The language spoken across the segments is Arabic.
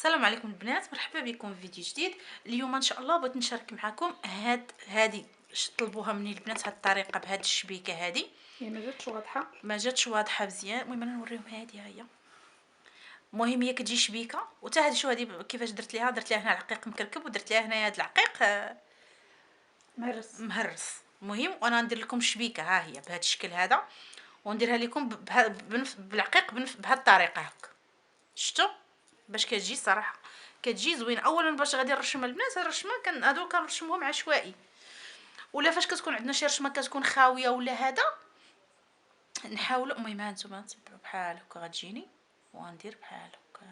السلام عليكم البنات، مرحبا بكم في فيديو جديد. اليوم ان شاء الله بغيت نشارك معكم هذه طلبوها مني البنات، هاد الطريقه بهاد الشبيكه هذه. هي ما جاتش واضحه. ما جاتش واضحه مزيان، المهم انا نوريهم هذه ها هي. المهم هي كتجي شبيكه، وتا هذه شو هذه كيفاش درت ليها هنا العقيق مكركب، ودرت ليها هنايا هذا العقيق مهرس. مهرس. المهم وانا ندير لكم شبيكه ها هي بهذا الشكل هذا، ونديرها لكم بالعقيق بهذه الطريقه هكا. شفتوا باش كتجي صراحه كتجي زوينه. اولا باش غادي نرشمها البنات، هاد الرشمه هادو كنرشمهم عشوائي، ولا فاش كتكون عندنا شي رشمه كتكون خاويه ولا هذا نحاولوا. المهم ها نتوما تبعوا بحال هكا غتجيني، وغندير بحال هكا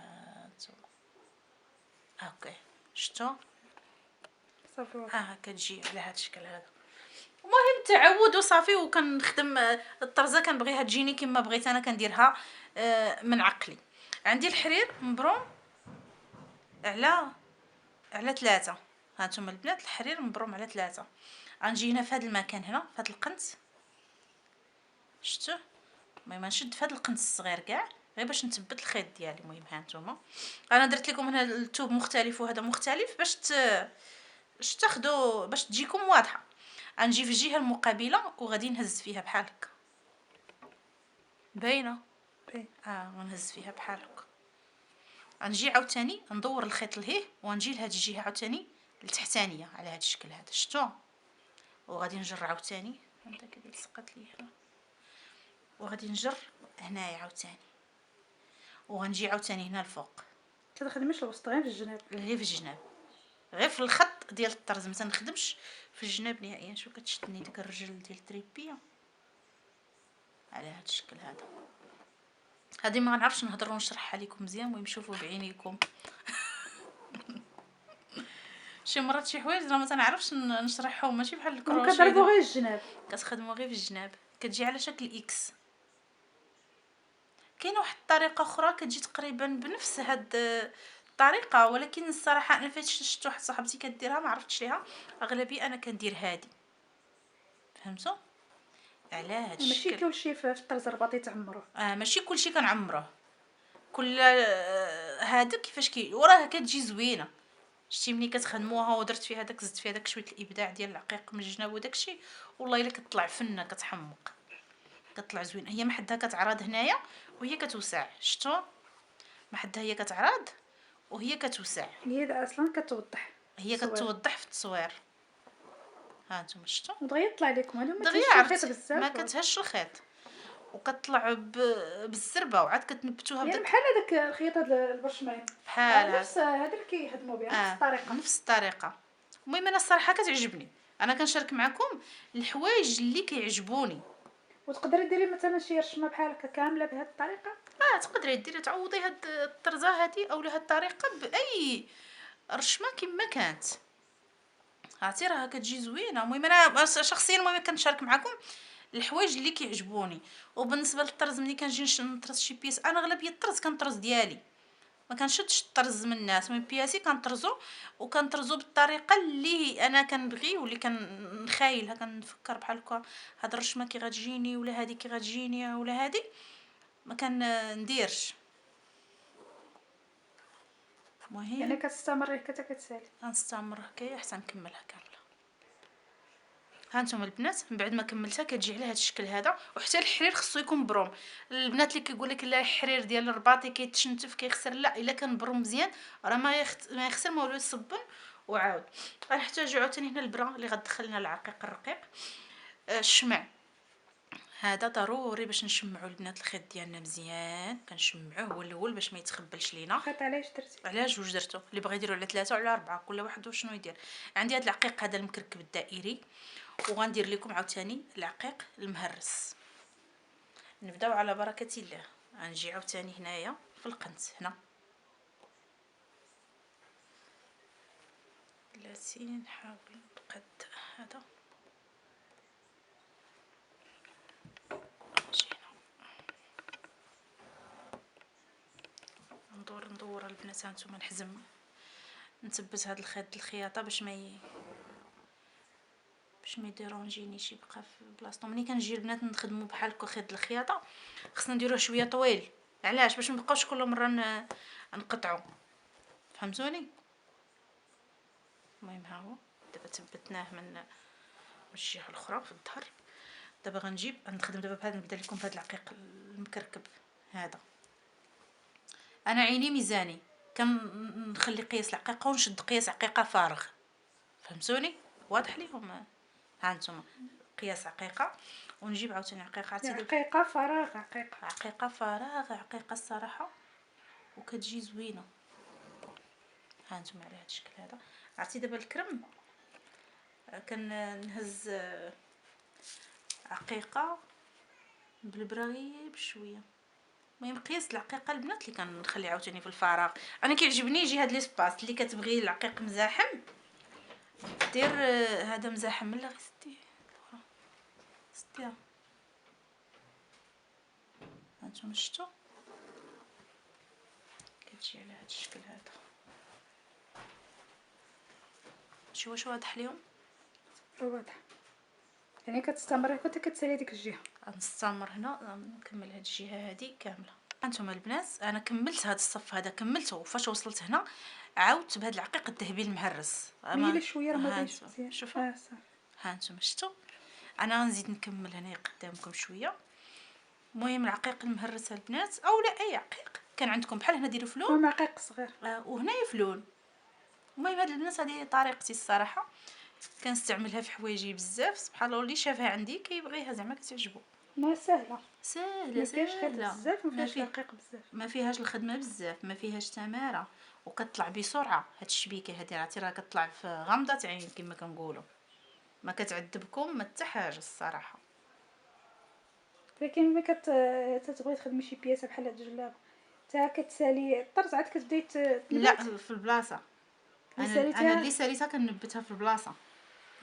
نتوما هكا. شفتوا صافي واضح. ها كتجي على هاد الشكل هذا. المهم تعود وصافي، وكنخدم الطرزه كنبغيها تجيني كما بغيت انا، كنديرها من عقلي. عندي الحرير مبروم على 3. هانتوما البنات الحرير مبروم على 3. غنجي هنا في هذا المكان، هنا في هذا القنت. شفتوه؟ المهم نشد في هذا القنت الصغير كاع غير باش نثبت الخيط ديالي. المهم هانتوما انا درت لكم هنا الثوب مختلف وهذا مختلف باش تاخذوا باش تجيكم واضحه. غنجي في الجهه المقابله وغادي نهز فيها بحال هكا، باينه. باين. غنهز فيها بحال هكا. غنجي عاوتاني ندور الخيط لهيه، وغنجي لهاد الجهه عاوتاني التحتانيه على هذا الشكل هذا. شفتوا؟ وغادي نجر عاوتاني هذا كذا لصقت لي هنا، وغادي نجر هنايا عاوتاني، وغنجي عاوتاني هنا الفوق كتخدميش الوسط غير في الجناب. غير في الجناب، غير في الخط ديال الطرز، ما تنخدمش في الجناب نهائيا. شو كتشدني ديك الرجل ديال التريبيه على هذا الشكل هذا. هذه ما غنعرفش نهضر ونشرحها لكم مزيان، المهم شوفوا بعينيكم. شي مرات شي حوايج راه ما تنعرفش نشرحهم، ماشي بحال دونك الكروشيه كضربوا غير الجناب. كتخدموا غير في الجناب، كتجي على شكل اكس. كاينه واحد الطريقه اخرى كتجي تقريبا بنفس هاد الطريقه، ولكن الصراحه انا فاش شفت واحد صاحبتي كديرها ما عرفتش ليها. اغلبيه انا كندير هادي، فهمتوا على هاد ماشي الشكل. كلشي في الطرز الرباطي تعمروه. ماشي كلشي كنعمروه، كل هذا كيفاش وراه كتجي زوينه. شتي ملي كتخدموها ودرت فيها داك زدت فيها داك شويه الابداع ديال العقيق من الجناب وداكشي، والله الا كتطلع فنه كتحمق، كتطلع زوينه. هي محدها كتعرض هنايا وهي كتوسع. شفتوا؟ محدها هي كتعرض وهي كتوسع، هي اصلا كتوضح هي الصوير. كتوضح في التصوير. ها نتوما شفتوا؟ ودغيا يطلع لكم هادو ما دغيا تهشوا الخيط عرفتي ما بزاف. كتهش الخيط، وكتطلع بالزربه، وعاد كتنبتوها يعني بداك بحال هذاك الخيط هذا البرشمين. بحال هذا. نفس هذا اللي كيخدموا به نفس الطريقه. نفس الطريقه. المهم انا الصراحه كتعجبني، انا كنشارك معكم الحوايج اللي كيعجبوني. وتقدري ديري مثلا شي رشمه بحال هكا كامله بهذه الطريقه. تقدري ديري تعوضي هاد الطرزه هادي او هاد الطريقه باي رشمه كما كانت. عرفتي راها كتجي زوينه. المهم انا شخصيا المهم كنشارك معكم الحوايج اللي كيعجبوني. وبالنسبه للطرز ملي كنجي نطرز شي بيس، انا اغلبيه الطرز كنطرز ديالي، ما كنشدش الطرز من الناس. من بياسي كنطرزو، وكنطرزو بالطريقه اللي انا كنبغي واللي كنخايلها. كنفكر بحال هكا هاد الرشمه كي غتجيني، ولا هادي كي غتجيني، ولا هادي ما كنديرش. يعني المهم كتستمري حتى كتسالي. غنستمر هكايا حتى نكملها كامله. هانتوما البنات من بعد ما كملتها كتجي على هذا الشكل هذا. وحتى الحرير خصو يكون بروم. البنات اللي كيقول لك لا الحرير ديال الرباطي كيتشنتف كيخسر، لا الا كان بروم مزيان راه ما يخسر، ما والو يصبن. وعاود غنحتاجو عاوتاني هنا البرا اللي غتدخل لنا العقيق الرقيق. الشمع هذا ضروري باش نشمعوا البنات الخيط ديالنا مزيان، كنشمعوه هو الاول باش ما يتخبلش لينا. خيط علاش درتي؟ على جوج درتو، اللي بغى يديرو على 3 وعلى 4 كل واحد وشنو يدير. عندي هذا العقيق هذا المكركب الدائري، وغندير لكم عاوتاني العقيق المهرس. نبداو على بركه الله. غنجي عاوتاني هنايا في القنت هنا، بلاتي نحاول نقد هذا. نجي هنا ندور البنات. هانتوما نحزم نثبت هذا الخيط الخياطه باش ما يديرونجينيش، يبقى في بلاصتو. ملي كنجي البنات نخدموا بحال هكا خيط الخياطه خصنا نديروه شويه طويل. علاش؟ باش ما نبقاوش كل مره نقطعوا. فهمتوني؟ المهم ها هو دابا ثبتناه من الجهه الاخرى في الظهر. دابا غنجيب غنخدم دابا بهذا، نبدا لكم بهذا العقيق المكركب هذا. انا عيني ميزاني، كنخلي قياس العقيقه ونشد قياس عقيقه فارغ. فهمتوني؟ واضح ليهم؟ ها انتم قياس عقيقه، ونجيب عاوتاني عقيقه عرفتي عقيقة فراغ، عقيقة. عقيقه فراغ، عقيقه الصراحه وكتجي زوينه. ها انتم على هذا الشكل هذا. عرفتي دابا الكرم كنهز عقيقه بالبراغي بشويه. المهم قياس العقيقه البنات اللي كنخلي عاوتاني في الفراغ، انا كيعجبني يجي هاد ليسباس اللي كتبغي العقيق مزاحم دير هذا مزاحم. لا غير ستيها هانتوما شفتوا كتجي على هاد الشكل هذا. شوفوا واش واضح اليوم؟ واضح، يعني كتستمر حتى كتسالي ديك الجهه. غنستمر هنا نكمل هاد الجهه هادي كامله. هانتوما البنات انا كملت هاد الصف هذا كملته، وفاش وصلت هنا عاودت بهاد العقيق الذهبي المهرس. ميله شويه راه ما باينش مزيان. شوفوا صافي. هانتوما شفتوا. انا غنزيد نكمل هنا قدامكم شويه. المهم العقيق المهرس البنات او لا اي عقيق كان عندكم بحال هنا ديروا فلون المهم عقيق صغير وهنايا فلون. المهم هاد البنات هذه طريقتي الصراحه، كنستعملها في حوايجي بزاف. سبحان الله اللي شافها عندي كيبغيها زعما كتعجبو. ما سهله، سهله ما فيهاش خير سهله بزاف، ما فيهاش رقيق بزاف، ما فيهاش الخدمه بزاف، ما فيهاش تماره، وكتطلع بسرعه. هاد الشبيكه هادي عرفتي راه كتطلع في غمضه عين كما كنقولوا، ما كتعذبكم ما حتى حاجه الصراحه. لكن ملي تتبغي تخدمي شي بياسه بحال هاد الجلابه تا كتسالي الطرز عاد كتبداي لا في البلاصه. انا اللي ساليتها كنبتها في البلاصه،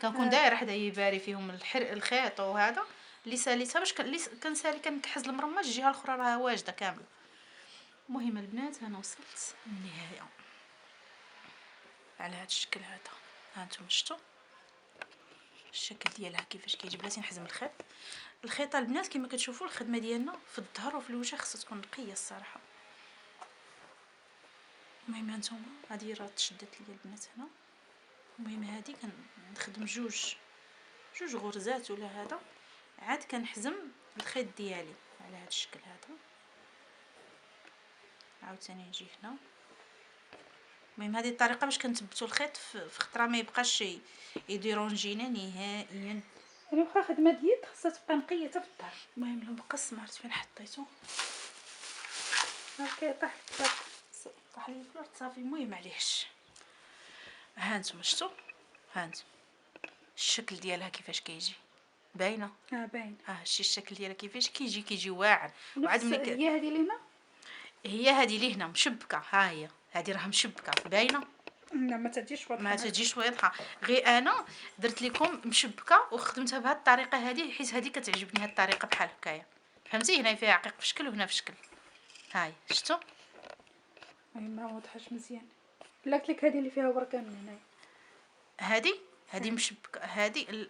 كنكون دايره حدا يباري فيهم الخيط وهذا اللي ساليتها باش كنسالي كنكحز المرمى الجهه الاخرى راه واجده كامله. المهم البنات انا وصلت للنهايه على هذا الشكل هذا. ها انتم شفتوا الشكل ديالها كيفاش كيجي. بلاتي نحزم الخيط البنات كما كتشوفوا الخدمه ديالنا في الظهر وفي الوجه خصها تكون نقيه الصراحه. المهم هانتوما هذه راه تشدت ليا البنات هنا. المهم هذه كنخدم جوج غرزات ولا هذا، عاد كنحزم الخيط ديالي على هذا الشكل هذا. عاوتاني نجي هنا. المهم هذه الطريقه باش كنثبتوا الخيط في خطره ما يبقاش يديرونجينا نهائيا. يعني واخا خدمه اليد خصها تبقى نقيه حتى في الدار. المهم المقص ما عرفت فين حطيته، هاكا طاح لي الفلور صافي. المهم معليش. ها انتم شفتوا، ها انتم الشكل ديالها كيفاش كيجي باينه. باين. شتي الشكل ديالها كيفاش كيجي واعر. وعاد ملي هي هذه اللي هنا، هي هذه اللي هنا مشبكه. ها هي هذه راه مشبكه باينه. لا ما تجيش واضحه، ما تجيش واضحه. غير انا درت لكم مشبكه وخدمتها بهذه الطريقه هذه حيت هذه كتعجبني هذه الطريقه بحال هكايا. فهمتي؟ هنا فيها عقيق في شكل وهنا في شكل. هاي شفتوا ما واضحاش مزيان. لا قلت لك هذه اللي فيها ورقه من هنايا، هذه مشبكه. هذه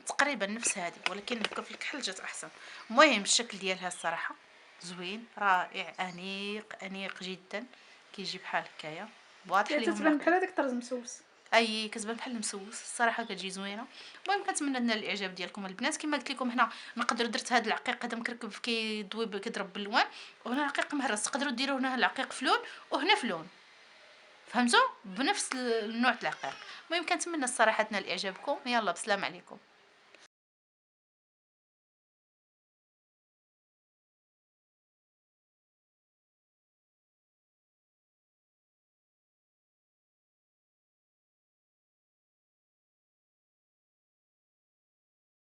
تقريبا نفس هذه ولكن في الكحل جات احسن. المهم الشكل ديالها الصراحه زوين رائع انيق جدا. كيجي بحال هكايا واضح ليهم. كتبان بحال هذاك الطرز مسوس. اي كتبان بحال المسوس الصراحه كتجي زوينه. المهم كنتمنى نال الاعجاب ديالكم البنات. كما قلت لكم هنا نقدر درت هذا العقيق هذا مكركب كيضوي كيضرب باللوان، وهنا العقيق مهرس تقدروا ديروا هنا العقيق فلون وهنا فلون. فهمتوا؟ بنفس النوع تاع العقيق. المهم كنتمنى الصراحه تنال اعجابكم. يلا بسلام عليكم.